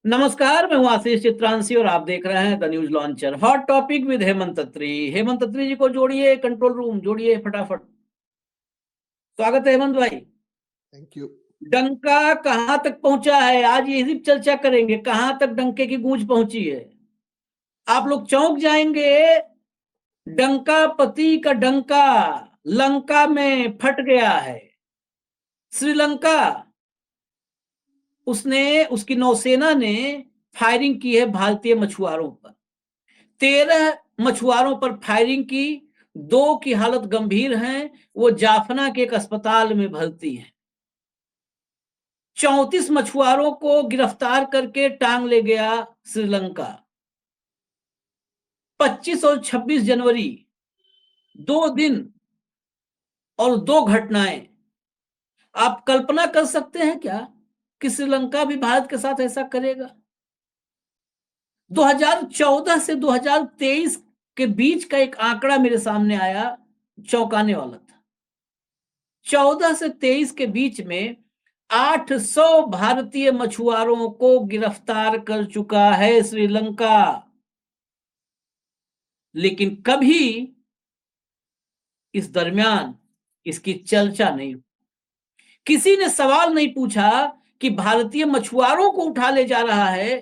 नमस्कार, मैं हूं आशीष चित्रांशी और आप देख रहे हैं the news launcher. Hot topic with Hemant Atri. Hemant Atri ji को जोड़िए, कंट्रोल रूम जोड़िए फटाफट। स्वागत है हेमंत भाई। Thank you. डंका कहां तक पहुंचा है, आज यही चर्चा करेंगे। कहां तक डंके की गूंज पहुंची है, आप लोग चौंक जाएंगे। डंका पति का डंका लंका में फट गया है। श्रीलंका, उसकी नौसेना ने फायरिंग की है भारतीय मछुआरों पर। 13 मछुआरों पर फायरिंग की, 2 की हालत गंभीर है, वो जाफना के एक अस्पताल में भर्ती हैं। 34 मछुआरों को गिरफ्तार करके टांग ले गया श्रीलंका। 25 और 26 जनवरी 2 दिन और 2 घटनाएं। आप कल्पना कर सकते हैं क्या कि श्रीलंका भी भारत के साथ ऐसा करेगा? 2014 से 2023 के बीच का एक आंकड़ा मेरे सामने आया, चौंकाने वाला था। 14 से 23 के बीच में 800 भारतीय मछुआरों को गिरफ्तार कर चुका है श्रीलंका। लेकिन कभी इस दरमियान इसकी चर्चा नहीं, किसी ने सवाल नहीं पूछा कि भारतीय मछुआरों को उठा ले जा रहा है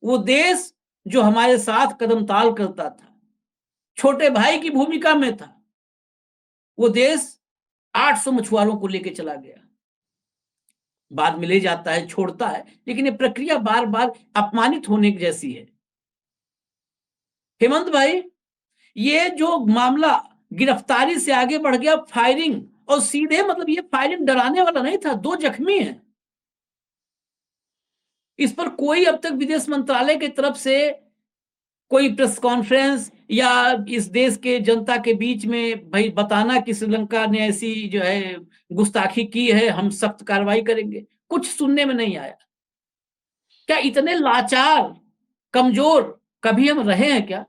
वो देश जो हमारे साथ कदम ताल करता था, छोटे भाई की भूमिका में था। वो देश 800 मछुआरों को लेकर चला गया, बाद में ले जाता है, छोड़ता है, लेकिन ये प्रक्रिया बार बार अपमानित होने जैसी है। हेमंत भाई, ये जो मामला गिरफ्तारी से आगे बढ़ गया, फायरिंग, और सीधे मतलब ये फायरिंग डराने वाला नहीं था, 2 जख्मी हैं। इस पर कोई अब तक विदेश मंत्रालय की तरफ से कोई प्रेस कॉन्फ्रेंस या इस देश के जनता के बीच में भाई बताना कि श्रीलंका ने ऐसी जो है गुस्ताखी की है, हम सख्त कार्रवाई करेंगे, कुछ सुनने में नहीं आया। क्या इतने लाचार, कमजोर कभी हम रहे हैं क्या?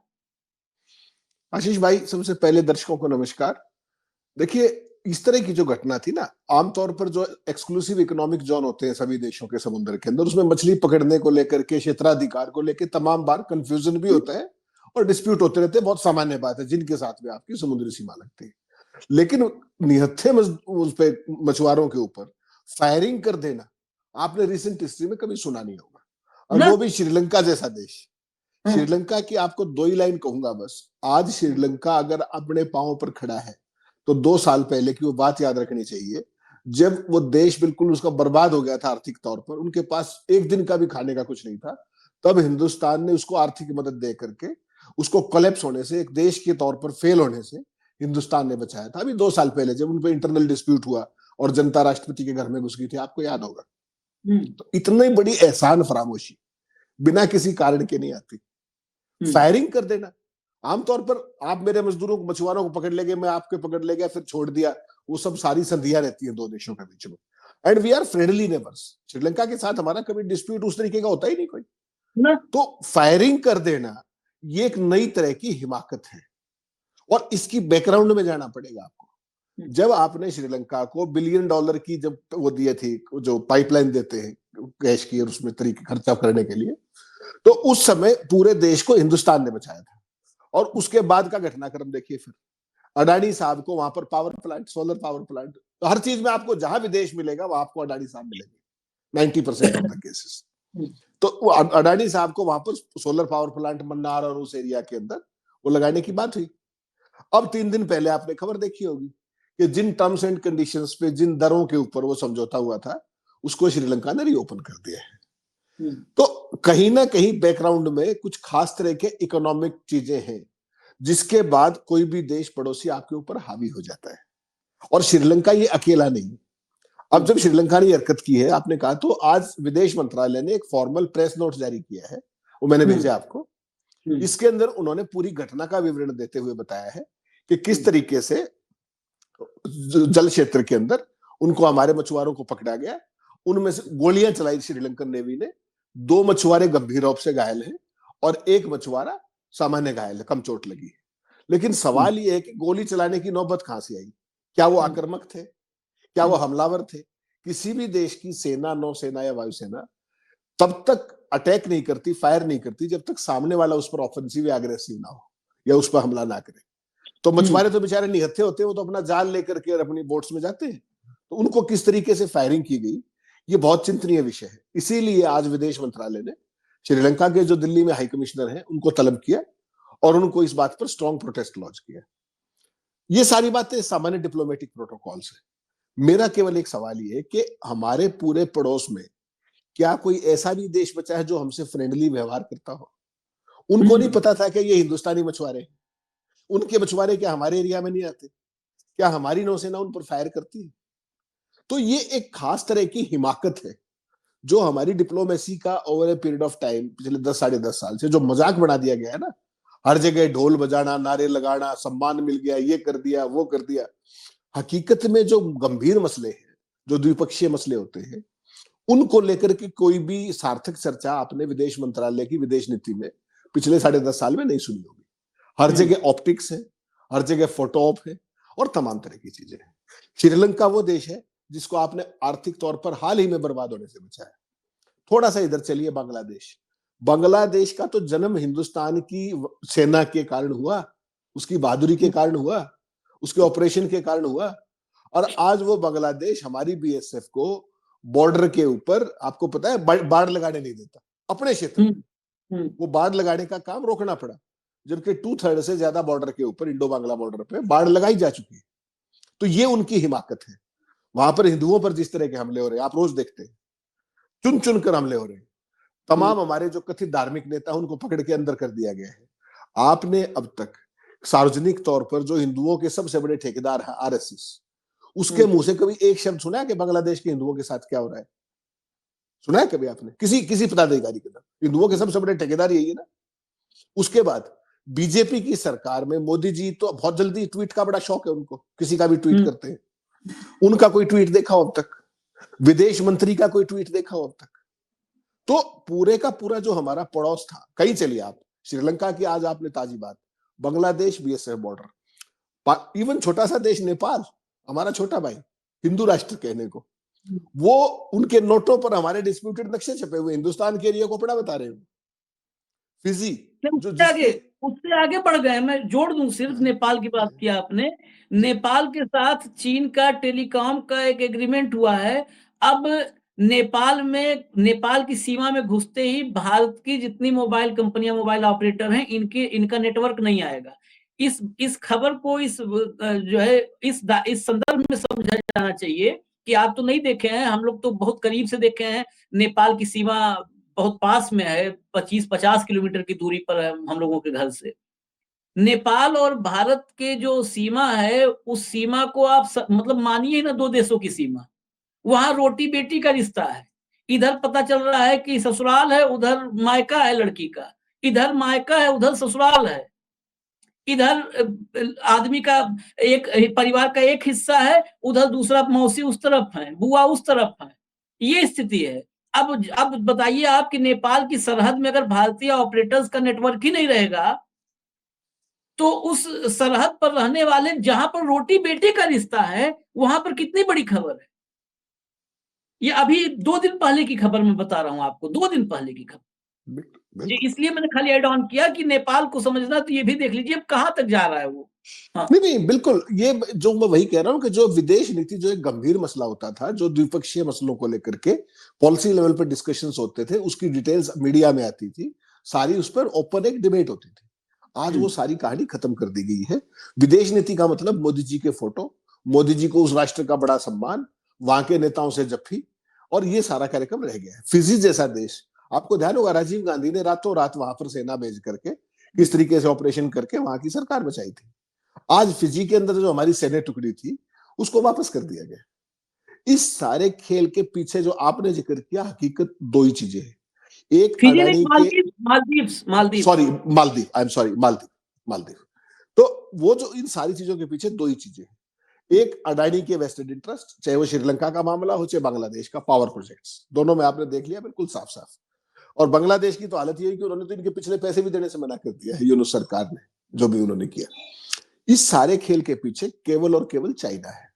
आशीष भाई, सबसे पहले दर्शकों को नमस्कार। देखिए, इस तरह की जो घटना थी ना, आमतौर पर जो एक्सक्लूसिव इकोनॉमिक जोन होते हैं सभी देशों के समुद्र के अंदर, उसमें मछली पकड़ने को लेकर के, क्षेत्राधिकार को लेकर तमाम बार कंफ्यूजन भी होता है और डिस्प्यूट होते रहते हैं। बहुत सामान्य बात है जिनके साथ में आपकी समुद्री सीमा लगती है। लेकिन निहत्थे उस पे मछुआरों के ऊपर फायरिंग कर देना आपने रिसेंट हिस्ट्री में कभी सुना नहीं होगा, और वो भी श्रीलंका जैसा देश। श्रीलंका की आपको 2 ही लाइन कहूंगा बस। आज श्रीलंका अगर अपने पांव पर खड़ा है तो 2 साल पहले की वो बात याद रखनी चाहिए, जब वो देश बिल्कुल उसका बर्बाद हो गया था आर्थिक तौर पर, उनके पास एक दिन का भी खाने का कुछ नहीं था। तब हिंदुस्तान ने उसको आर्थिक मदद दे करके उसको कोलैप्स होने से, एक देश के तौर पर फेल होने से हिंदुस्तान ने बचाया था। अभी 2 साल पहले जब उन पर इंटरनल डिस्प्यूट हुआ और जनता राष्ट्रपति के घर में घुस गई थी, आपको याद होगा। तो इतनी बड़ी एहसान फरामोशी बिना किसी कारण के नहीं आती। फायरिंग कर देना, आमतौर पर आप मेरे मजदूरों को, मछुआरों को पकड़ ले गए, मैं आपके पकड़ ले गया, फिर छोड़ दिया, वो सब सारी संधियां रहती हैं 2 देशों के बीच में। And we are friendly neighbours. Sri Lanka के साथ हमारा कभी डिस्प्यूट उस तरीके का होता ही नहीं कोई ना। तो फायरिंग कर देना ये एक नई तरह की हिमाकत है, और इसकी बैकग्राउंड में जाना पड़ेगा आपको। जब आपने श्रीलंका को $1 बिलियन की जब वो दिए थी, जो पाइपलाइन देते हैं कैश की और उसमें तरीके खर्चा करने के लिए, तो उस समय पूरे देश को हिंदुस्तान ने बचाया था। और उसके बाद का घटनाक्रम देखिए, फिर अडानी साहब को वहां पर power plant, solar power plant, तो हर चीज में आपको जहां विदेश मिलेगा वहां आपको अडानी साहब मिलेंगे 90% ऑफ द केसेस। तो अडानी साहब को वहां पर सोलर पावर प्लांट मन्नार और उस एरिया के अंदर वो लगाने की बात हुई। अब 3 दिन पहले आपने खबर देखी होगी कि जिन टर्म्स एंड कंडीशंस पे, जिन दरों के ऊपर वो समझौता हुआ था, उसको श्रीलंका ने रीओपन कर दिया है। तो कहीं ना कहीं बैकग्राउंड में कुछ खास तरह के इकोनॉमिक चीजें हैं, जिसके बाद कोई भी देश पड़ोसी आपके ऊपर हावी हो जाता है। और श्रीलंका ये अकेला नहीं। अब जब श्रीलंका ने हरकत की है, आपने कहा, तो आज विदेश मंत्रालय ने एक फॉर्मल प्रेस नोट जारी किया है, वो मैंने भेजा आपको। इसके अंदर उन्होंने पूरी घटना का विवरण देते हुए बताया है कि किस तरीके से जल क्षेत्र के अंदर उनको, हमारे मछुआरों को पकड़ा गया, उनमें से गोलियां चलाई श्रीलंकन नेवी ने। 2 मछुआरे गंभीर रूप से घायल हैं और 1 मछुआरा सामान्य घायल है, कम चोट लगी है। लेकिन सवाल यह है कि गोली चलाने की नौबत कहां से आई? क्या वो आक्रामक थे? क्या वो हमलावर थे? किसी भी देश की सेना, नौसेना या वायुसेना तब तक अटैक नहीं करती, फायर नहीं करती, जब तक सामने वाला उस पर ऑफेंसिव या अग्रेसिव ना हो या उस पर हमला ना करे। तो मछुआरे तो बेचारे निहत्थे होते हैं, वो तो अपना जाल लेकर के अपनी बोट्स में जाते हैं। तो उनको किस तरीके से फायरिंग की गई, ये बहुत चिंतनीय विषय है। इसीलिए आज विदेश मंत्रालय ने श्रीलंका के जो दिल्ली में हाई कमिश्नर हैं उनको तलब किया और उनको इस बात पर स्ट्रॉन्ग प्रोटेस्ट लॉन्च किया। ये सारी बातें सामान्य डिप्लोमेटिक प्रोटोकॉल्स है। मेरा केवल एक सवाल ये है कि हमारे पूरे पड़ोस में क्या कोई ऐसा भी देश बचा है जो हमसे फ्रेंडली व्यवहार करता हो? उनको नहीं पता था कि ये हिंदुस्तानी मछुआरे, उनके मछुआरे क्या हमारे एरिया में नहीं आते? क्या हमारी नौसेना उन पर फायर करती है? तो ये एक खास तरह की हिमाकत है जो हमारी डिप्लोमेसी का over a period of time पिछले 10 साढ़े 10 साल से जो मजाक बना दिया गया है ना, हर जगह ढोल बजाना, नारे लगाना, सम्मान मिल गया, ये कर दिया, वो कर दिया। हकीकत में जो गंभीर मसले हैं, जो द्विपक्षीय मसले होते हैं, उनको लेकर के कोई भी सार्थक चर्चा आपने विदेश मंत्रालय की विदेश नीति में पिछले 10.5 साल में नहीं सुनी होगी। हर जगह ऑप्टिक्स है, हर जगह फोटो ऑप है और तमाम तरह की चीजें हैं। श्रीलंका वो देश है जिसको आपने आर्थिक तौर पर हाल ही में बर्बाद होने से बचाया। थोड़ा सा इधर चलिए, बांग्लादेश। बांग्लादेश का तो जन्म हिंदुस्तान की सेना के कारण हुआ, उसकी बहादुरी के कारण हुआ, उसके ऑपरेशन के कारण हुआ। और आज वो बांग्लादेश हमारी बीएसएफ को बॉर्डर के ऊपर, आपको पता है, बाढ़ लगाने नहीं देता अपने क्षेत्र में। वो बाढ़ लगाने का काम रोकना पड़ा, जबकि 2/3 से ज्यादा बॉर्डर के ऊपर, इंडो बांग्ला बॉर्डर पे बाढ़ लगाई जा चुकी है। तो ये उनकी हिमाकत है। वहां पर हिंदुओं पर जिस तरह के हमले हो रहे हैं, आप रोज देखते हैं, चुन चुन कर हमले हो रहे हैं। तमाम हमारे जो कथित धार्मिक नेता उनको पकड़ के अंदर कर दिया गया है। आपने अब तक सार्वजनिक तौर पर जो हिंदुओं के सबसे बड़े ठेकेदार हैं आरएसएस, उसके मुंह से कभी एक शब्द सुना है कि बांग्लादेश के हिंदुओं के साथ क्या हो रहा है? सुना है कभी आपने किसी पदाधिकारी के नाम? हिंदुओं के सबसे बड़े ठेकेदार यही है ना। उसके बाद बीजेपी की सरकार में मोदी जी तो बहुत जल्दी ट्वीट का बड़ा शौक है उनको, किसी का भी ट्वीट करते हैं। उनका कोई ट्वीट देखा हो अब तक? विदेश मंत्री का कोई ट्वीट देखा हो अब तक? तो पूरे का पूरा जो हमारा पड़ोस था, कहीं चलिए आप श्रीलंका की, आज आपने ताजी बात, बांग्लादेश बीएसएफ बॉर्डर, इवन छोटा सा देश नेपाल, हमारा छोटा भाई, हिंदू राष्ट्र कहने को, वो उनके नोटों पर हमारे डिस्प्यूटेड नक्शे छपे हुए, हिंदुस्तान के एरिया को पड़ा बता रहे हैं। फिजी जो उससे आगे बढ़ गए। मैं जोड़ दूं, सिर्फ नेपाल की बात किया आपने, नेपाल के साथ चीन का टेलीकॉम का एक एग्रीमेंट हुआ है। अब नेपाल की सीमा में घुसते ही भारत की जितनी मोबाइल कंपनियां, मोबाइल ऑपरेटर हैं, इनका नेटवर्क नहीं आएगा। इस खबर को जो है इस संदर्भ में समझा जाना चाहिए कि आप तो नहीं देखे हैं, हम लोग तो बहुत करीब से देखे हैं। नेपाल की सीमा बहुत पास में है, 25-50 किलोमीटर की दूरी पर है हम लोगों के घर से। नेपाल और भारत के जो सीमा है, उस सीमा को आप मतलब मानिए ना, 2 देशों की सीमा। वहां रोटी बेटी का रिश्ता है। इधर पता चल रहा है कि ससुराल है, उधर मायका है लड़की का, इधर मायका है, उधर ससुराल है। इधर आदमी का एक परिवार का एक हिस्सा है, उधर दूसरा मौसी उस तरफ है, बुआ उस तरफ है। ये स्थिति है। अब बताइए आप कि नेपाल की सरहद में अगर भारतीय ऑपरेटर्स का नेटवर्क ही नहीं रहेगा, तो उस सरहद पर रहने वाले, जहां पर रोटी बेटे का रिश्ता है, वहां पर कितनी बड़ी खबर है। ये अभी 2 दिन पहले की खबर मैं बता रहा हूं आपको, 2 दिन पहले की खबर। जी, इसलिए मैंने खाली ऐड ऑन किया कि नेपाल को समझना, तो ये भी देख लीजिए अब कहां तक जा रहा है वो। हाँ। नहीं, बिल्कुल, ये जो मैं वही कह रहा हूं कि जो विदेश नीति जो एक गंभीर मसला होता था, जो द्विपक्षीय मसलों को लेकर के पॉलिसी लेवल पर डिस्कशंस होते थे, उसकी डिटेल्स मीडिया में आती थी, सारी उस पर ओपन एक डिबेट होती थी। आज वो सारी कहानी खत्म कर दी गई है। विदेश नीति का मतलब मोदी जी के फोटो, मोदी जी को उस राष्ट्र का बड़ा सम्मान, वहां के नेताओं से जफ्फी, और ये सारा कार्यक्रम रह गया है। फिजी जैसा देश, आपको ध्यान होगा, राजीव गांधी ने रातों रात वहां पर सेना भेज करके किस तरीके से ऑपरेशन करके वहां की सरकार बचाई थी। आज फिजी के अंदर जो हमारी सैन्य टुकड़ी थी, उसको वापस कर दिया गया। इस सारे खेल के पीछे जो आपने जिक्र किया, हकीकत 2 ही चीजें हैं। एक अडानी के मालदीव। तो वो जो इन सारी चीजों के पीछे 2 ही चीजें हैं। एक अडानी के वेस्टेड इंटरेस्ट, चाहे वो श्रीलंका का मामला हो, चाहे बांग्लादेश का पावर प्रोजेक्ट्स, दोनों में आपने देख लिया बिल्कुल साफ साफ। और बांग्लादेश की तो हालत ये है कि उन्होंने तो इनके पिछले पैसे भी देने से मना कर दिया है, यूनुस सरकार ने, जो भी उन्होंने किया। इस सारे खेल के पीछे केवल और केवल चाइना है।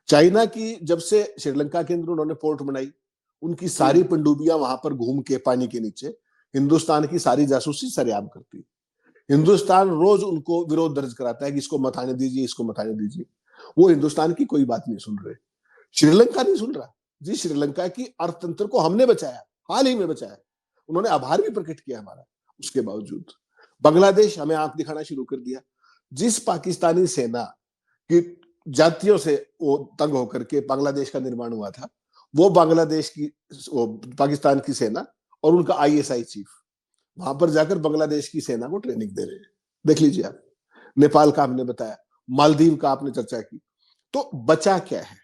चाइना की जब से श्रीलंका के अंदर उन्होंने पोर्ट बनाई, उनकी सारी पनडुब्बियां वहां पर घूम के पानी के नीचे हिंदुस्तान की सारी जासूसी सरेआम करती है। हिंदुस्तान रोज उनको विरोध दर्ज कराता है कि इसको मत आने दीजिए, इसको मत आने दीजिए। वो हिंदुस्तान की कोई बात नहीं सुन रहे। श्रीलंका नहीं सुन रहा जी। श्रीलंका की अर्थतंत्र को हमने बचाया, हाल ही में बचाया। उन्होंने आभार भी प्रकट किया हमारा। उसके बावजूद बांग्लादेश हमें आंख दिखाना शुरू कर दिया। जिस पाकिस्तानी सेना की जातियों से वो तंग होकर के बांग्लादेश का निर्माण हुआ था, वो बांग्लादेश की, वो पाकिस्तान की सेना और उनका आईएसआई चीफ वहां पर जाकर बांग्लादेश की सेना को ट्रेनिंग दे रहे हैं। देख लीजिए आप। नेपाल का हमने बताया, मालदीव का आपने चर्चा की। तो बचा क्या है?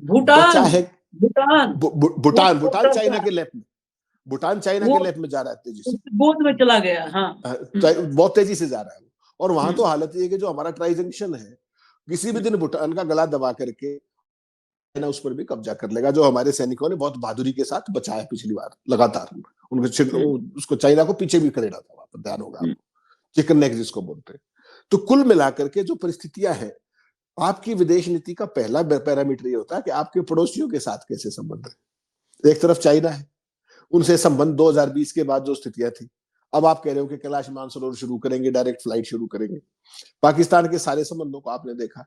बचा भूटान, है भूटान भूटान। भूटान चाइना के लेफ्ट में, भूटान चाइना के लेफ्ट में जा रहा है तेजी से, गोद में चला गया। हाँ, बहुत तेजी से जा रहा है। और वहां तो हालत ये है कि जो हमारा ट्राई जंक्शन है, किसी भी दिन भूटान का गला दबा करके चाइना उस पर भी कब्जा कर लेगा, जो हमारे सैनिकों ने बहुत बहादुरी के साथ बचाया पिछली बार लगातार। उसको चाइना को पीछे भी करेगा था वहां पर, ध्यान होगा आपको, चिकन नेक जिसको बोलते हैं। तो कुल मिलाकर के जो परिस्थितियां हैं, आपकी विदेश नीति का पहला पैरामीटर ये होता है कि आपके पड़ोसियों के साथ कैसे संबंध है। एक तरफ चाइना है, उनसे संबंध 2020 के बाद जो स्थितियां थी, अब आप कह रहे हो कि कैलाश मानसरोवर शुरू करेंगे, डायरेक्ट फ्लाइट शुरू करेंगे। पाकिस्तान के सारे संबंधों को आपने देखा।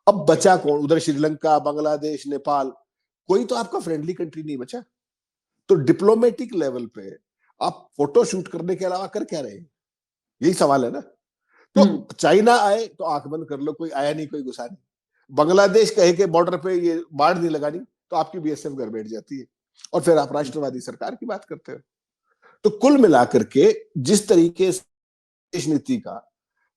अब बचा कौन? उधर श्रीलंका, बांग्लादेश, नेपाल, कोई तो आपका फ्रेंडली कंट्री नहीं बचा। तो डिप्लोमेटिक लेवल पे आप फोटो शूट करने के अलावा कर क्या रहे हैं? यही सवाल है ना। तो चाइना आए तो आंख बंद कर लो, कोई आया नहीं, कोई घुसा नहीं। बांग्लादेश कहे कि बॉर्डर पे ये बाढ़ नहीं लगानी, तो आपकी बीएसएफ घर बैठ जाती है, और फिर आप राष्ट्रवादी सरकार की बात करते हो। तो कुल मिलाकर के जिस तरीके से देश नीति का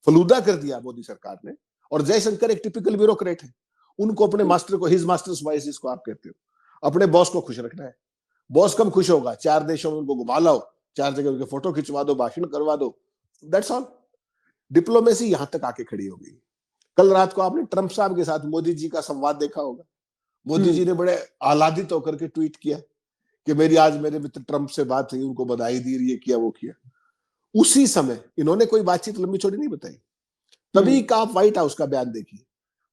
फलूदा कर दिया मोदी सरकार ने, और जयशंकर एक टिपिकल ब्यूरोक्रेट है, उनको अपने मास्टर को, हिज मास्टर्स वॉइस जिसको आप कहते हो, अपने बॉस को खुश रखना है। बॉस कब खुश होगा? 4 देशों में उनको घुमा लाओ, 4 जगह उनके फोटो खिंचवा दो, भाषण करवा दो, दैट्स ऑल। डिप्लोमेसी यहां तक आके खड़ी हो गई। कल रात को आपने ट्रंप साहब के साथ मोदी जी का संवाद देखा होगा। मोदी जी ने बड़े आह्लादित होकर के ट्वीट किया कि मेरी आज मेरे मित्र ट्रंप से बात हुई, उनको बधाई दी, ये किया वो किया। उसी समय इन्होंने कोई बातचीत लंबी चौड़ी नहीं बताई। तभी का आप व्हाइट हाउस का बयान देखिए।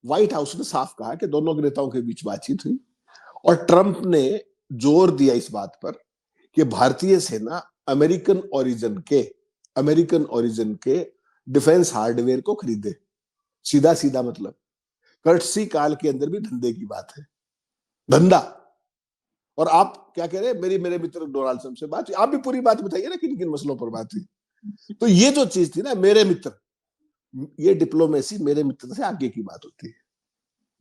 व्हाइट हाउस ने साफ कहा कि दोनों नेताओं के बीच बातचीत हुई, और ट्रंप ने जोर दिया इस बात पर कि भारतीय सेना अमेरिकन ओरिजिन के डिफेंस हार्डवेयर को खरीदे। सीधा सीधा मतलब कर्टसी काल के अंदर भी धंधे की बात है, धंधा। और आप क्या कह रहे हैं? मेरे मित्र डोनाल्ड ट्रंप से बात हुई। आप भी पूरी बात बताइए ना, किन किन मसलों पर बात हुई। तो ये जो चीज थी ना, मेरे मित्र, ये डिप्लोमेसी मेरे मित्र से आगे की बात होती है।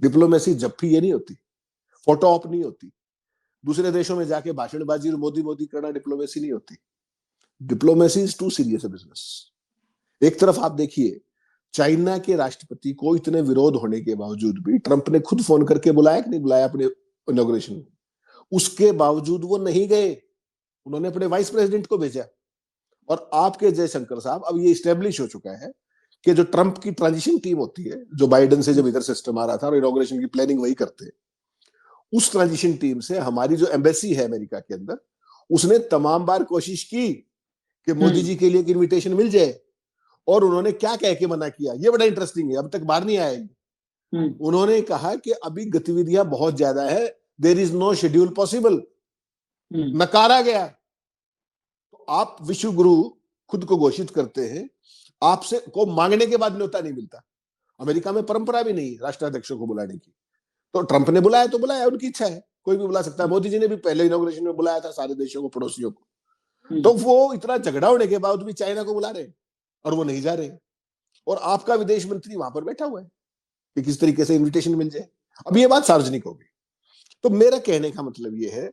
डिप्लोमेसी जब भी ये नहीं होती, फोटो ऑप नहीं होती, दूसरे देशों में जाके भाषणबाजी और मोदी मोदी करना डिप्लोमेसी नहीं होती। Diplomacy is too serious a business. एक तरफ आप देखिए, चाइना के राष्ट्रपति को इतने विरोध होने के बावजूद भी ट्रंप ने खुद फोन करके बुलाया कि नहीं बुलाया अपने इनॉग्रेशन में? उसके बावजूद वो नहीं गए, उन्होंने अपने वाइस प्रेसिडेंट को भेजा। और आपके जयशंकर साहब, अब ये स्टेब्लिश हो चुका है कि जो ट्रंप की ट्रांजिशन टीम होती है, जो बाइडेन से जब इधर सिस्टम आ रहा था और इनॉग्रेशन की प्लानिंग वही करते हैं, उस ट्रांजिशन टीम से हमारी जो एम्बेसी है अमेरिका के अंदर, उसने तमाम बार कोशिश की कि मोदी जी के लिए एक इन्विटेशन मिल जाए। और उन्होंने क्या कह के मना किया, ये बड़ा इंटरेस्टिंग है, अब तक बाहर नहीं आया। उन्होंने कहा कि अभी गतिविधियां बहुत ज्यादा है, there is no schedule possible, नकारा गया। तो आप विश्व गुरु खुद को घोषित करते हैं, आपसे को मांगने के बाद न्योता नहीं मिलता। अमेरिका में परंपरा भी नहीं राष्ट्राध्यक्षों को बुलाने की। तो ट्रंप ने बुलाया तो बुलाया, उनकी इच्छा है, कोई भी बुला सकता है। मोदी जी ने भी पहले इनॉग्रेशन में बुलाया था सारे देशों को, पड़ोसियों को। तो वो इतना झगड़ा होने के बाद भी चाइना को बुला रहे हैं और वो नहीं जा रहे हैं। और आपका विदेश मंत्री वहां पर बैठा हुआ है कि किस तरीके से इन्विटेशन मिल जाए। अब ये बात सार्वजनिक होगी। तो मेरा कहने का मतलब ये है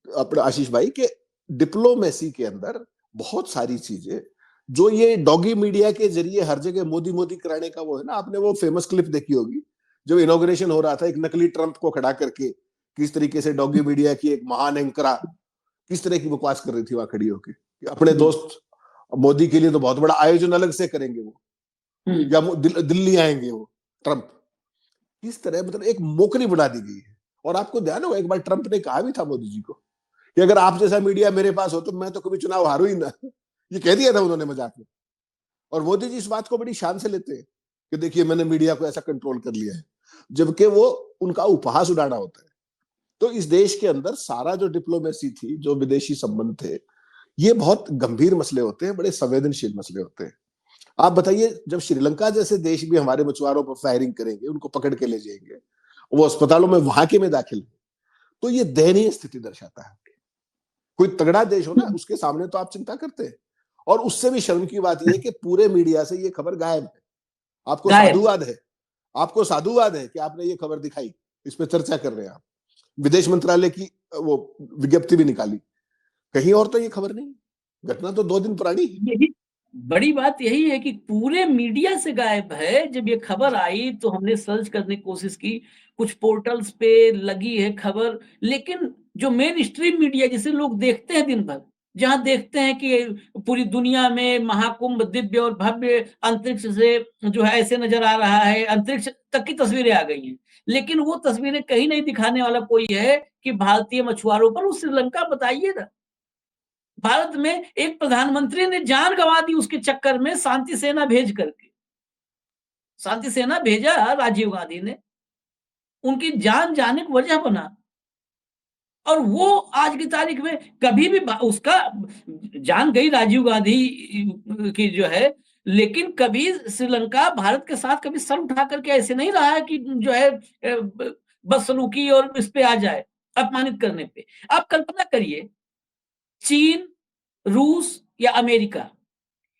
अपने आशीष भाई के, डिप्लोमेसी के अंदर बहुत सारी चीजें, जो ये डॉगी मीडिया के जरिए हर जगह मोदी मोदी कराने का वो है ना। आपने वो फेमस क्लिप देखी होगी जब इनॉग्रेशन हो रहा था, एक नकली ट्रंप को खड़ा करके किस तरीके से डॉगी मीडिया की एक महान एंकरा किस तरह की बकवास कर रही थी वहां खड़ी होकर, अपने दोस्त मोदी के लिए तो बहुत बड़ा आयोजन अलग से करेंगे वो, या दिल्ली आएंगे वो ट्रंप। किस तरह मतलब एक मोकरी बना दी गई है। और आपको ध्यान होगा, एक बार ट्रंप ने कहा भी था मोदी जी को कि अगर आप जैसा मीडिया मेरे पास हो तो मैं तो कभी चुनाव हारू ही ना, ये कह दिया था उन्होंने मजाक में। और मोदी जी इस बात को बड़ी शान से लेते हैं कि देखिए मैंने मीडिया को ऐसा कंट्रोल कर लिया है, जबकि वो उनका उपहास उड़ाना होता है। तो इस देश के अंदर सारा जो डिप्लोमेसी थी, जो विदेशी संबंध थे, ये बहुत गंभीर मसले होते हैं, बड़े संवेदनशील मसले होते हैं। आप बताइए, जब श्रीलंका जैसे देश भी हमारे मछुआरों पर फायरिंग करेंगे, उनको पकड़ के ले जाएंगे, वो अस्पतालों में वहां के में दाखिल, तो ये दयनीय स्थिति दर्शाता है। कोई तगड़ा देश हो ना, उसके सामने तो आप चिंता करते हैं। और उससे भी शर्म की बात यह है कि पूरे मीडिया से ये खबर गायब है। आपको साधुवाद है, आपको साधुवाद है कि आपने ये खबर दिखाई, इस पर चर्चा कर रहे हैं आप। विदेश मंत्रालय की वो विज्ञप्ति भी निकाली, कहीं और तो ये खबर नहीं। घटना तो 2 दिन पुरानी है। यही बड़ी बात यही है कि पूरे मीडिया से गायब है। जब ये खबर आई तो हमने सर्च करने की कोशिश की, कुछ पोर्टल्स पे लगी है खबर, लेकिन जो मेन स्ट्रीम मीडिया जिसे लोग देखते हैं दिन भर, जहाँ देखते हैं कि पूरी दुनिया में महाकुंभ दिव्य और भव्य अंतरिक्ष से जो है ऐसे नजर आ रहा है, अंतरिक्ष तक की तस्वीरें आ गई हैं, लेकिन वो तस्वीरें कहीं नहीं दिखाने वाला कोई है कि भारतीय मछुआरों पर वो श्रीलंका बताइए ना। भारत में एक प्रधानमंत्री ने जान गंवा दी उसके चक्कर में, शांति सेना भेज करके। शांति सेना भेजा राजीव गांधी ने, उनकी जान जाने की वजह बना। और वो आज की तारीख में कभी भी उसका जान गई राजीव गांधी की जो है, लेकिन कभी श्रीलंका भारत के साथ कभी सर उठा करके ऐसे नहीं रहा है कि जो है बदसलूकी और इस पे आ जाए, अपमानित करने पे। आप कल्पना करिए, चीन, रूस या अमेरिका,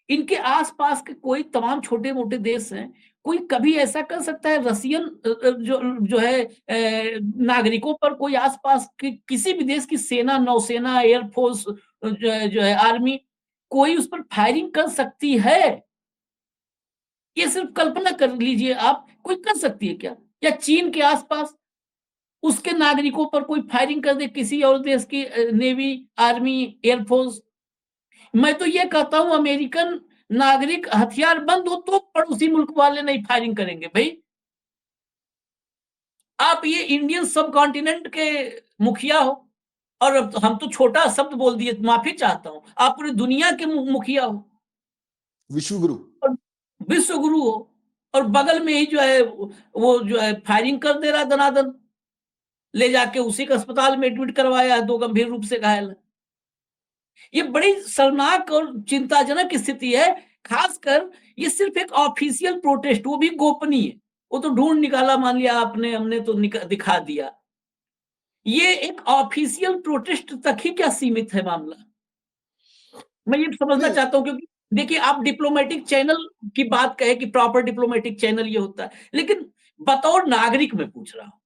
इनके आसपास के कोई तमाम छोटे मोटे देश हैं, कोई कभी ऐसा कर सकता है रसियन जो है नागरिकों पर, कोई आसपास के किसी भी देश की सेना, नौसेना, एयरफोर्स जो है आर्मी, कोई उस पर फायरिंग कर सकती है? ये सिर्फ कल्पना कर लीजिए आप, कोई कर सकती है क्या? या चीन के आसपास उसके नागरिकों पर कोई फायरिंग कर दे, किसी और देश की नेवी, आर्मी, एयरफोर्स? मैं तो ये कहता हूं अमेरिकन नागरिक हथियार बंद हो तो पड़ोसी मुल्क वाले नहीं फायरिंग करेंगे भाई। आप ये इंडियन सब कॉन्टिनेंट के मुखिया हो, और हम तो छोटा शब्द बोल दिए, माफी चाहता हूं, आप पूरी दुनिया के मुखिया हो, विश्व गुरु, और विश्व गुरु हो, और बगल में ही जो है वो जो है फायरिंग कर दे रहा दनादन, ले जाके उसी का अस्पताल में एडमिट करवाया है, 2 गंभीर रूप से घायल है। ये बड़ी शर्मनाक और चिंताजनक स्थिति है। खासकर ये सिर्फ एक ऑफिशियल प्रोटेस्ट, वो भी गोपनीय, वो तो ढूंढ निकाला, मान लिया आपने, हमने तो दिखा दिया। ये एक ऑफिशियल प्रोटेस्ट तक ही क्या सीमित है मामला? मैं ये समझना चाहता हूं, क्योंकि देखिए, आप डिप्लोमेटिक चैनल की बात कहे कि प्रॉपर डिप्लोमेटिक चैनल ये होता है, लेकिन बतौर नागरिक मैं पूछ रहा हूं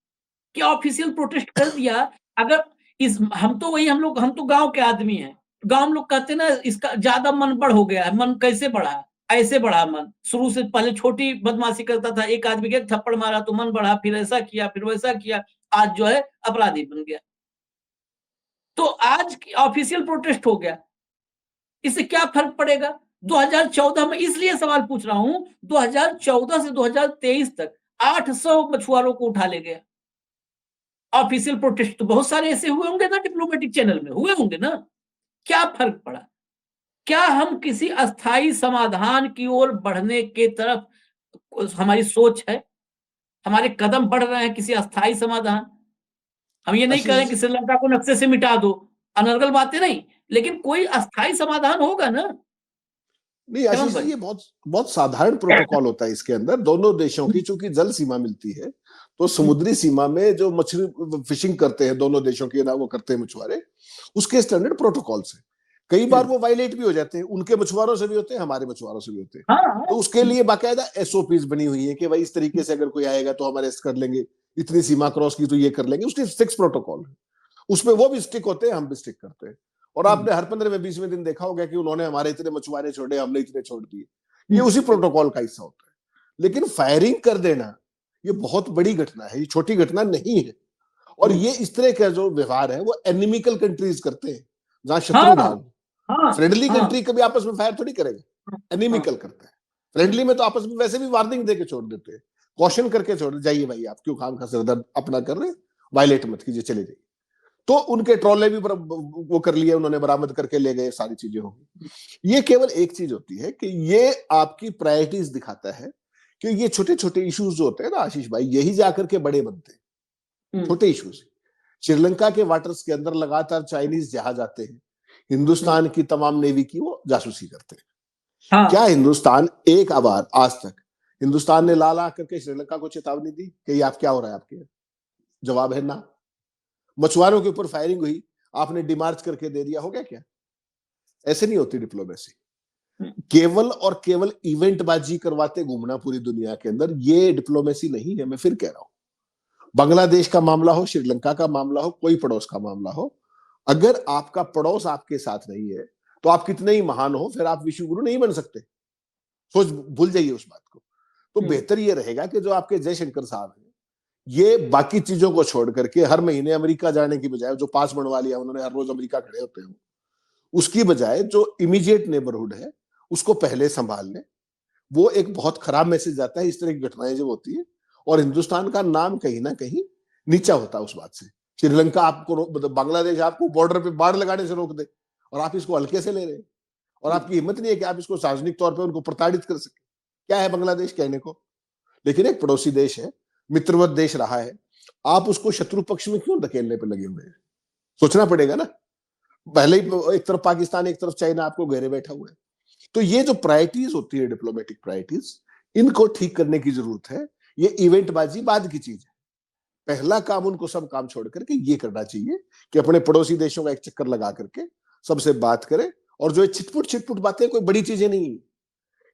कि ऑफिशियल प्रोटेस्ट कर दिया, अगर इस हम तो गांव के आदमी हैं। गांव में लोग कहते हैं ना, इसका ज्यादा मन बढ़ हो गया है। मन कैसे बढ़ा? ऐसे बढ़ा मन। शुरू से पहले छोटी बदमाशी करता था, एक आदमी के थप्पड़ मारा तो मन बढ़ा, फिर ऐसा किया, फिर वैसा किया, आज जो है अपराधी बन गया। तो आज ऑफिशियल प्रोटेस्ट हो गया, इससे क्या फर्क पड़ेगा? 2014 में, इसलिए सवाल पूछ रहा हूं, 2014 से 2023 तक 800 मछुआरों को उठा ले गया। ऑफिशियल प्रोटेस्ट तो बहुत सारे ऐसे हुए होंगे ना, डिप्लोमेटिक चैनल में हुए होंगे ना। क्या फर्क पड़ा? क्या हम किसी अस्थाई समाधान की ओर बढ़ने के तरफ हमारी सोच है? हमारे कदम बढ़ रहे हैं किसी अस्थाई समाधान? हम ये नहीं कह रहे कि श्रीलंका को नक्शे से मिटा दो, अनर्गल बातें नहीं, लेकिन कोई अस्थाई समाधान होगा ना। नहीं आशीष जी, ये बहुत बहुत साधारण प्रोटोकॉल होता है इसके अंदर। दोनों देशों की चूंकि जल सीमा मिलती है, तो समुद्री सीमा में जो मछली फिशिंग करते हैं दोनों देशों के ना, वो करते हैं मछुआरे, उसके स्टैंडर्ड प्रोटोकॉल से कई बार वो वायलेट भी हो जाते हैं। उनके मछुआरों से भी होते हैं, हमारे मछुआरों से भी होते हैं। हाँ, तो उसके लिए बाकायदा एसओपीज बनी हुई है कि भाई इस तरीके से अगर कोई आएगा तो हम अरेस्ट कर लेंगे, इतनी सीमा क्रॉस की तो ये कर लेंगे। उसके फिक्स प्रोटोकॉल है, उसमें वो भी स्टिक होते हैं, हम भी स्टिक करते हैं। और आपने हर 15वें-20वें दिन देखा होगा कि उन्होंने हमारे इतने मछुआरे छोड़े, हमने इतने छोड़ दिए। ये उसी प्रोटोकॉल का हिस्सा होता है। लेकिन फायरिंग कर देना ये बहुत बड़ी घटना है, ये छोटी घटना नहीं है। और ये इस तरह का जो व्यवहार है वो एनिमिकल कंट्रीज करते हैं, जहां शत्रु ना हो। फ्रेंडली कंट्री कभी आपस में फायर थोड़ी करेगा, एनिमिकल करता है। फ्रेंडली में तो आपस में वैसे भी वार्निंग देके छोड़ देते हैं, कॉशन करके छोड़ दे, जाइए भाई, आप क्यों खाम खा सिरदर्द अपना कर रहे, वायलेट मत कीजिए, चले जाइए। तो उनके ट्रॉले भी वो कर लिए उन्होंने, बरामद करके ले गए, सारी चीजें होगी। ये केवल एक चीज होती है कि ये आपकी प्रायोरिटीज दिखाता है कि ये छोटे छोटे इश्यूज जो होते हैं ना आशीष भाई, यही जाकर के बड़े बनते हैं, छोटे इश्यूज। श्रीलंका के वाटर्स के अंदर लगातार चाइनीज जहाज आते हैं, हिंदुस्तान की तमाम नेवी की वो जासूसी करते हैं। हाँ। क्या हिंदुस्तान एक बार आज तक हिंदुस्तान ने ला ला करके श्रीलंका को चेतावनी दी कि ये आप क्या हो रहा है आपके? जवाब है ना। मछुआरों के ऊपर फायरिंग हुई, आपने डिमार्च करके दे दिया, हो गया क्या? ऐसे नहीं होती डिप्लोमेसी। केवल और केवल इवेंटबाजी करवाते घूमना पूरी दुनिया के अंदर, ये डिप्लोमेसी नहीं है। मैं फिर कह रहा हूं, बांग्लादेश का मामला हो, श्रीलंका का मामला हो, कोई पड़ोस का मामला हो, अगर आपका पड़ोस आपके साथ नहीं है तो आप कितने ही महान हो, फिर आप विश्व गुरु नहीं बन सकते। सोच भूल जाइए उस बात को। तो बेहतर ये रहेगा कि जो आपके जयशंकर साहब हैं, ये बाकी चीजों को छोड़ करके हर महीने अमेरिका जाने की बजाय, जो पास बनवा लिया उन्होंने, हर रोज अमेरिका खड़े होते हैं, उसकी बजाय जो इमीडिएट नेबरहुड है उसको पहले संभाल लें। वो एक बहुत खराब मैसेज आता है इस तरह की घटनाएं जब होती है, और हिंदुस्तान का नाम कहीं ना कहीं नीचा होता है उस बात से। श्रीलंका आपको, मतलब बांग्लादेश आपको बॉर्डर पे बाढ़ लगाने से रोक दे और आप इसको हल्के से ले रहे हैं, और आपकी हिम्मत नहीं है कि आप इसको सार्वजनिक तौर पर उनको प्रताड़ित कर सके। क्या है बांग्लादेश कहने को? लेकिन एक पड़ोसी देश है, मित्रवत देश रहा है, आप उसको शत्रु पक्ष में क्यों धकेलने पर लगे हुए हैं? सोचना पड़ेगा ना। पहले ही एक तरफ पाकिस्तान, एक तरफ चाइना आपको घेरे बैठा हुआ है। तो ये जो प्रायोरिटीज होती है, डिप्लोमेटिक प्रायोरिटीज, इनको ठीक करने की जरूरत है। ये इवेंटबाजी बाद की चीज है। पहला काम उनको सब काम छोड़ करके ये करना चाहिए कि अपने पड़ोसी देशों का एक चक्कर लगा करके सबसे बात करें, और जो छिटपुट छिटपुट बातें कोई बड़ी चीजें नहीं,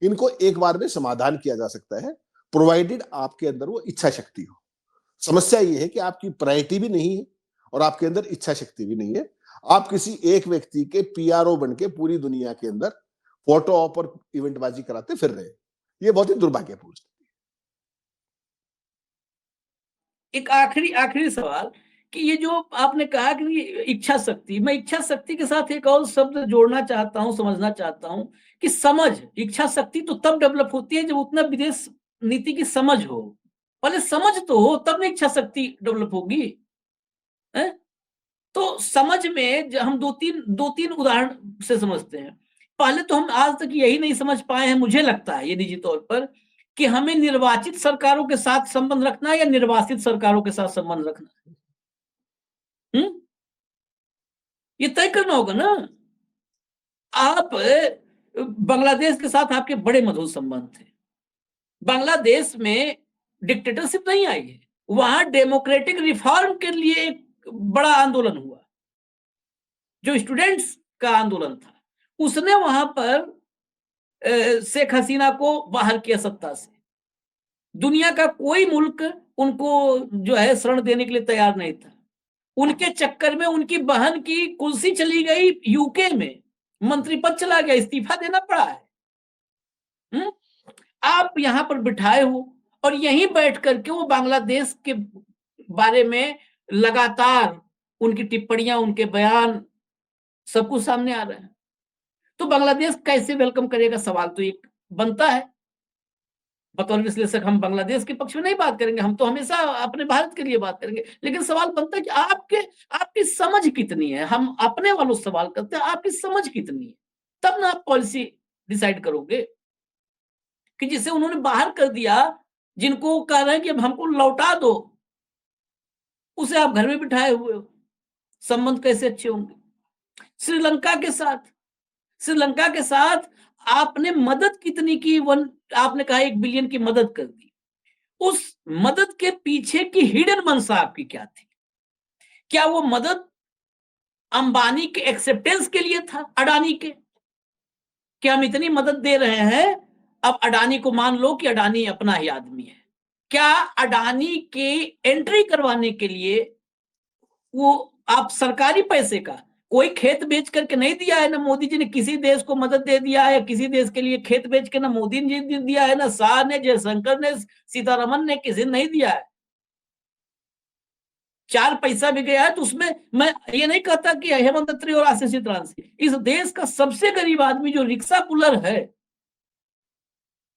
इनको एक बार में समाधान किया जा सकता है, प्रोवाइडेड आपके अंदर वो इच्छा शक्ति हो। समस्या ये है कि आपकी प्रायोरिटी भी नहीं है और आपके अंदर इच्छा शक्ति भी नहीं है। आप किसी एक व्यक्ति के पीआरओ बन के पूरी दुनिया के अंदर फोटो ऑप और इवेंटबाजी कराते फिर रहे। ये बहुत ही दुर्भाग्यपूर्ण है। एक आखिरी आखिरी सवाल कि ये जो आपने कहा कि इच्छा शक्ति, मैं इच्छा शक्ति के साथ एक और शब्द जोड़ना चाहता हूं, समझना चाहता हूं कि समझ। इच्छा शक्ति तो तब डेवलप होती है जब उतना विदेश नीति की समझ हो। पहले समझ तो हो, तब ना इच्छा शक्ति डेवलप होगी। है? तो समझ में हम दो तीन उदाहरण से समझते हैं। पहले तो हम आज तक यही नहीं समझ पाए हैं, मुझे लगता है ये निजी तौर पर, कि हमें निर्वाचित सरकारों के साथ संबंध रखना है या निर्वासित सरकारों के साथ संबंध रखना है। ये तय करना होगा ना। आप बांग्लादेश के साथ आपके बड़े मधुर संबंध थे। बांग्लादेश में डिक्टेटरशिप नहीं आई है, वहां डेमोक्रेटिक रिफॉर्म के लिए एक बड़ा आंदोलन हुआ, जो स्टूडेंट्स का आंदोलन था। उसने वहां पर शेख हसीना को बाहर किया सत्ता से। दुनिया का कोई मुल्क उनको जो है शरण देने के लिए तैयार नहीं था। उनके चक्कर में उनकी बहन की कुर्सी चली गई यूके में, मंत्री पद चला गया, इस्तीफा देना पड़ा है। आप यहां पर बिठाए हो और यहीं बैठ करके वो बांग्लादेश के बारे में लगातार उनकी टिप्पणियां, उनके बयान सब कुछ सामने आ रहे हैं। तो बांग्लादेश कैसे वेलकम करेगा? सवाल तो एक बनता है। बतौर विश्लेषक हम बांग्लादेश के पक्ष में नहीं बात करेंगे, हम तो हमेशा अपने भारत के लिए बात करेंगे। लेकिन सवाल बनता है कि आपकी समझ कितनी है। हम अपने वालों से सवाल करते हैं, आपकी समझ कितनी है, तब ना आप पॉलिसी डिसाइड करोगे। कि जिसे उन्होंने बाहर कर दिया, जिनको कह रहे हैं कि अब हमको लौटा दो, उसे आप घर में बिठाए हुए हो। संबंध कैसे अच्छे होंगे? श्रीलंका के साथ आपने मदद कितनी की? आपने कहा 1 बिलियन की मदद कर दी। उस मदद के पीछे की हिडन मंशा आपकी क्या थी? क्या वो मदद अंबानी के एक्सेप्टेंस के लिए था, अडानी के? कि हम इतनी मदद दे रहे हैं, अब अडानी को मान लो कि अडानी अपना ही आदमी है। क्या अडानी के एंट्री करवाने के लिए वो आप सरकारी पैसे का, कोई खेत बेच करके नहीं दिया है ना मोदी जी ने किसी देश को मदद दे दिया है, किसी देश के लिए खेत बेच के ना मोदी जी ने दिया है, ना शाह ने, जयशंकर ने, सीतारमन ने, किसी ने नहीं दिया है। 4 पैसा भी गया है तो उसमें मैं ये नहीं कहता कि हेमंत खत्री और आशीष चित्रांशी, इस देश का सबसे गरीब आदमी जो रिक्शा पुलर है,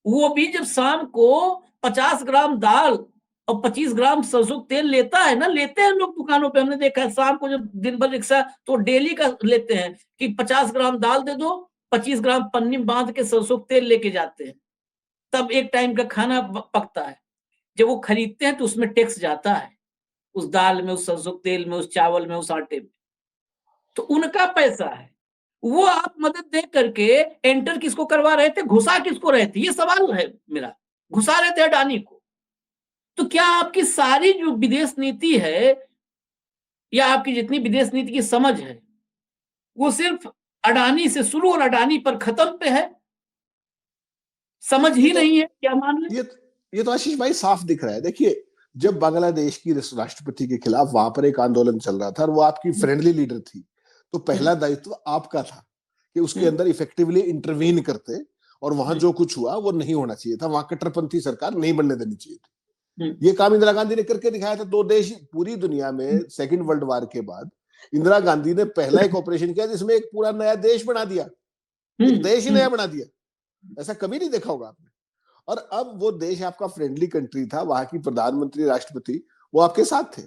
वो भी जब शाम को 50 ग्राम दाल और 25 ग्राम सरसों तेल लेता है ना, लेते हैं लोग दुकानों पे, हमने देखा है शाम को जब दिन भर रिक्शा, तो डेली का लेते हैं कि 50 ग्राम दाल दे दो, 25 ग्राम पन्नी बांध के सरसों तेल लेके जाते हैं, तब एक टाइम का खाना पकता है। जब वो खरीदते हैं तो उसमें टैक्स जाता है, उस दाल में, उस सरसों के तेल में, उस चावल में, उस आटे में। तो उनका पैसा है, वो आप मदद दे करके एंटर किसको करवा रहे थे, घुसा किसको रहे थे, ये सवाल है मेरा। घुसा रहे थे अडानी को। तो क्या आपकी सारी जो विदेश नीति है या आपकी जितनी विदेश नीति की समझ है वो सिर्फ अडानी से शुरू और अडानी पर खत्म पे है? समझ ही नहीं है, क्या मान लें? ये तो आशीष भाई साफ दिख रहा है। देखिए, जब बांग्लादेश की राष्ट्रपति के खिलाफ वहां पर एक आंदोलन चल रहा था और वो आपकी फ्रेंडली लीडर थी, तो पहला दायित्व आपका था कि उसके अंदर इफेक्टिवली इंटरवीन करते और वहां जो कुछ हुआ वो नहीं होना चाहिए था, वहां कट्टरपंथी सरकार नहीं बनने देनी चाहिए थी। ये काम इंदिरा गांधी ने करके दिखाया था। दो देश पूरी दुनिया में सेकेंड वर्ल्ड वॉर के बाद इंदिरा गांधी ने पहला एक ऑपरेशन किया जिसमें एक पूरा नया देश बना दिया, एक देश ही नया बना दिया। ऐसा कभी नहीं देखा होगा आपने। और अब वो देश आपका फ्रेंडली कंट्री था, वहां की प्रधानमंत्री राष्ट्रपति वो आपके साथ थे,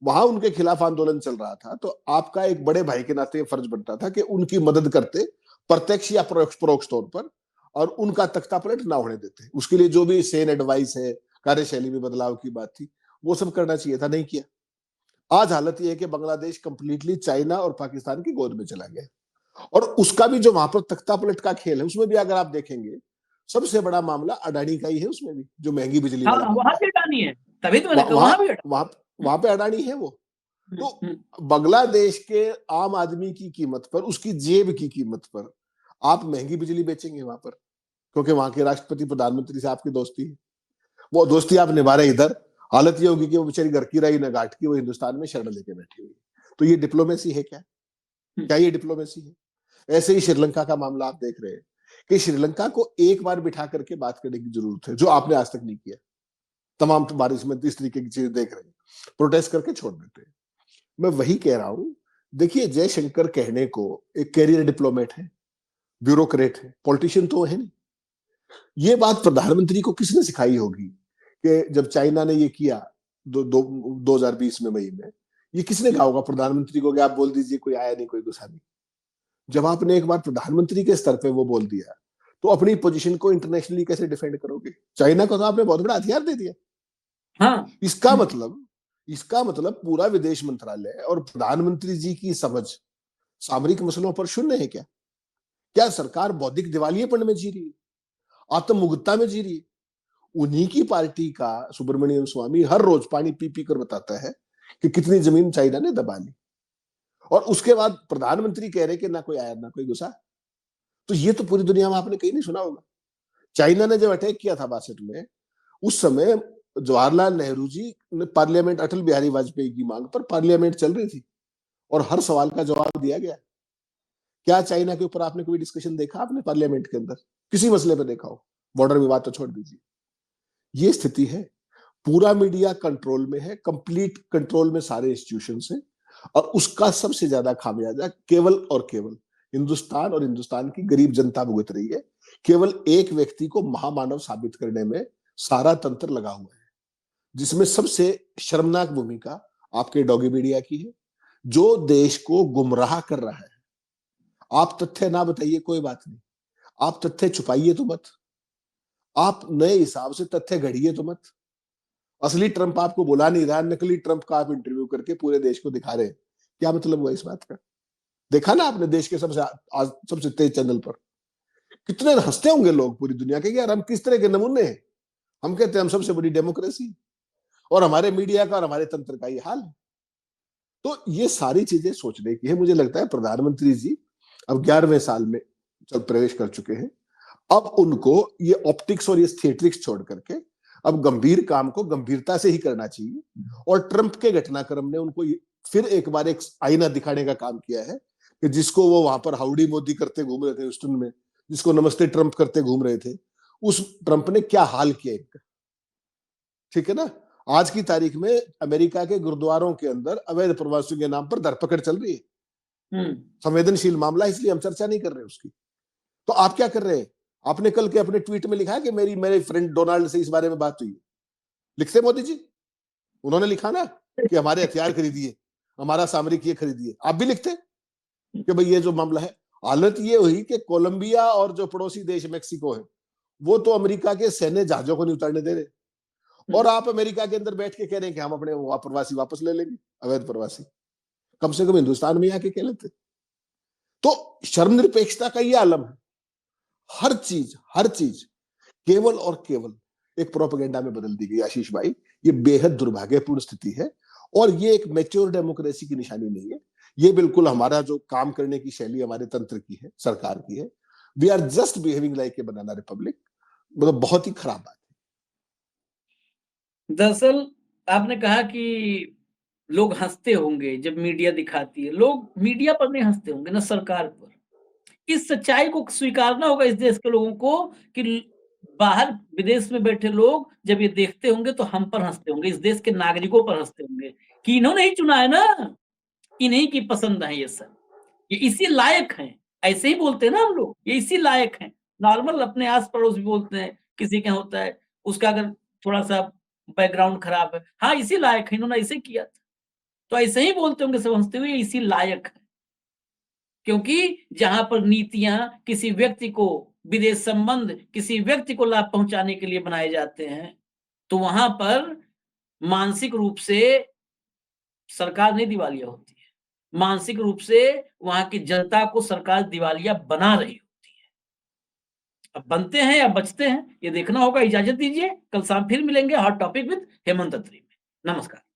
वहां उनके खिलाफ आंदोलन चल रहा था, तो आपका एक बड़े भाई के नाते फर्ज बनता था कि उनकी मदद करते, प्रत्यक्ष या परोक्ष तौर पर, और उनका तख्ता पलट ना होने देते। उसके लिए जो भी सेन एडवाइस है, कार्यशैली में बदलाव की बात थी, वो सब करना चाहिए था, नहीं किया। आज हालत यह है कि बांग्लादेश कंप्लीटली चाइना और पाकिस्तान की गोद में चला गया। और उसका भी जो वहां पर तख्ता पलट का खेल है, उसमें भी अगर आप देखेंगे सबसे बड़ा मामला अडानी का ही है, उसमें भी जो महंगी बिजली वाला वहां पे अडानी है, तभी तो मैंने कहा वहां पे अडानी है वो। तो बांग्लादेश के आम आदमी की कीमत पर, उसकी जेब की कीमत पर आप महंगी बिजली बेचेंगे वहां पर, क्योंकि वहां के राष्ट्रपति प्रधानमंत्री से आपकी दोस्ती है। वो दोस्ती आप निभा रहे इधर, हालत ये होगी कि वो बेचारी घर की रही न घाट की, वो हिंदुस्तान में शरण लेके बैठी हुई। तो ये डिप्लोमेसी है क्या? क्या ये डिप्लोमेसी है? ऐसे ही श्रीलंका का मामला आप देख रहे हैं कि श्रीलंका को एक बार बिठा करके बात करने की जरूरत है, जो आपने आज तक नहीं किया। तमाम बारिश में इस तरीके की चीजें देख रहे हैं, प्रोटेस्ट करके छोड़ देते हैं। मैं वही कह रहा हूं, देखिए जयशंकर कहने को एक कैरियर डिप्लोमेट है, ब्यूरोक्रेट है, पॉलिटिशियन तो है नहीं। ये बात प्रधानमंत्री को किसने सिखाई होगी कि जब चाइना ने ये किया 2020 में मई में, ये किसने कहा होगा प्रधानमंत्री को कि आप बोल दीजिए कोई आया नहीं, कोई गुस्सा नहीं? जब आपने एक बार प्रधानमंत्री के स्तर पे वो बोल दिया, तो अपनी पोजीशन को इंटरनेशनली कैसे डिफेंड करोगे? चाइना को तो आपने बहुत बड़ा हथियार दे दिया। हाँ। इसका मतलब पूरा विदेश मंत्रालय और प्रधानमंत्री जी की समझ सामरिक मसलों पर शून्य है क्या? क्या सरकार बौद्धिक दिवालियेपन में जी रही है, आत्ममुग्धता में जी रही है? उन्हीं की पार्टी का सुब्रमण्यम स्वामी हर रोज पानी पी पी कर बताता है कि कितनी जमीन चाइना ने दबा ली, और उसके बाद प्रधानमंत्री कह रहे कि ना कोई आया ना कोई घुसा। तो ये तो पूरी दुनिया में आपने कहीं नहीं सुना होगा। चाइना ने जब अटैक किया था 62 में, उस समय जवाहरलाल नेहरू जी ने पार्लियामेंट, अटल बिहारी वाजपेयी की मांग पर पार्लियामेंट चल रही थी और हर सवाल का जवाब दिया गया। क्या चाइना के ऊपर आपने कोई डिस्कशन देखा आपने पार्लियामेंट के अंदर? किसी मसले पर देखा हो? बॉर्डर विवाद तो छोड़ दीजिए। ये स्थिति है, पूरा मीडिया कंट्रोल में है, कंप्लीट कंट्रोल में सारे इंस्टीट्यूशंस हैं, और उसका सबसे ज्यादा खामियाजा केवल और केवल हिंदुस्तान और हिंदुस्तान की गरीब जनता भुगत रही है। केवल एक व्यक्ति को महामानव साबित करने में सारा तंत्र लगा हुआ है, जिसमें सबसे शर्मनाक भूमिका आपके डॉगी मीडिया की है, जो देश को गुमराह कर रहा है। आप तथ्य ना बताइए कोई बात नहीं, आप तथ्य छुपाइए तो मत, आप नए हिसाब से तथ्य घड़िए तो मत। असली ट्रंप आपको बुला नहीं रहा, नकली ट्रंप का आप इंटरव्यू करके पूरे देश को दिखा रहे हैं। क्या मतलब हुआ इस बात का? देखा ना आपने देश के सबसे तेज चैनल पर कितने हंसते होंगे लोग पूरी दुनिया के, यार हम किस तरह के नमूने हैं। हम कहते हैं हम सबसे बड़ी डेमोक्रेसी, और हमारे मीडिया का और हमारे तंत्र का ये हाल है। तो ये सारी चीजें सोचने की है। मुझे लगता है प्रधानमंत्री जी अब 11वें साल में चल प्रवेश कर चुके हैं। अब उनको ये ऑप्टिक्स और ये थिएट्रिक्स छोड़ करके अब गंभीर काम को गंभीरता से ही करना चाहिए। और ट्रंप के घटनाक्रम ने उनको फिर एक बार एक आईना दिखाने का काम किया है कि जिसको वो वहां पर हाउडी मोदी करते घूम रहे थे ह्यूस्टन में, जिसको नमस्ते ट्रंप करते घूम रहे थे, उस ट्रंप ने क्या हाल किया इनका। ठीक है ना? आज की तारीख में अमेरिका के गुरुद्वारों के अंदर अवैध प्रवासियों के नाम पर धरपकड़ चल रही है। संवेदनशील मामला, इसलिए हम चर्चा नहीं कर रहे उसकी। तो आप क्या कर रहे हैं? आपने कल के अपने ट्वीट में लिखा है कि मेरे फ्रेंड डोनाल्ड से इस बारे में बात हुई। लिखते मोदी जी, उन्होंने लिखा ना कि हमारे हथियार खरीदिए, हमारा सामरिक ये खरीदिए। आप भी लिखते कि भाई ये जो मामला है। हालत ये हुई कि कोलंबिया और जो पड़ोसी देश मेक्सिको है, वो तो अमेरिका के सैन्य जहाजों को नहीं उतारने दे रहे, और आप अमेरिका के अंदर बैठ के कह रहे हैं कि हम अपने प्रवासी वापस ले लेंगे, अवैध प्रवासी। कम से कम हिंदुस्तान में आके कह लेते। तो शर्मनिरपेक्षता का ये आलम है। हर चीज केवल और केवल एक प्रोपेगेंडा में बदल दी गई आशीष भाई। ये बेहद दुर्भाग्यपूर्ण स्थिति है और ये एक मैच्योर डेमोक्रेसी की निशानी नहीं है। ये बिल्कुल हमारा जो काम करने की शैली हमारे तंत्र की है, सरकार की है। We are just behaving like a banana republic. मतलब बहुत ही खराब बात है। दरअसल आपने कहा कि लोग हंसते होंगे जब मीडिया दिखाती है। लोग मीडिया पर नहीं हंसते होंगे, ना सरकार पर। इस सच्चाई को स्वीकारना होगा इस देश के लोगों को कि बाहर विदेश में बैठे लोग जब ये देखते होंगे तो हम पर हंसते होंगे, इस देश के नागरिकों पर हंसते होंगे कि इन्होंने ही चुना है ना, इन्हीं की पसंद है ये सब, ये इसी लायक हैं। ऐसे ही बोलते हैं ना हम लोग, ये इसी लायक हैं। नॉर्मल अपने आस-पड़ोस भी बोलते हैं, किसी के यहाँ होता है, उसका अगर थोड़ा-सा बैकग्राउंड खराब है, हाँ, इसी लायक है, इन्होंने ऐसे किया था। तो ऐसे ही बोलते होंगे सब हँसते हुए, इसी लायक है। क्योंकि जहाँ पर नीतियाँ किसी व्यक्ति को विदेश संबंध किसी व्यक्ति को लाभ पहुँचाने के लिए बनाए जाते हैं, तो वहाँ पर मानसिक रूप से सरकार नहीं दिवालिया होती है। मानसिक रूप से वहाँ की जनता को सरकार दिवालिया बना रही होती है। अब बनते हैं या बचते हैं, ये देखना होगा। इजाज़त दीजिए, कल शाम फिर मिलेंगे हॉट टॉपिक विद हेमंत अत्री में। नमस्कार।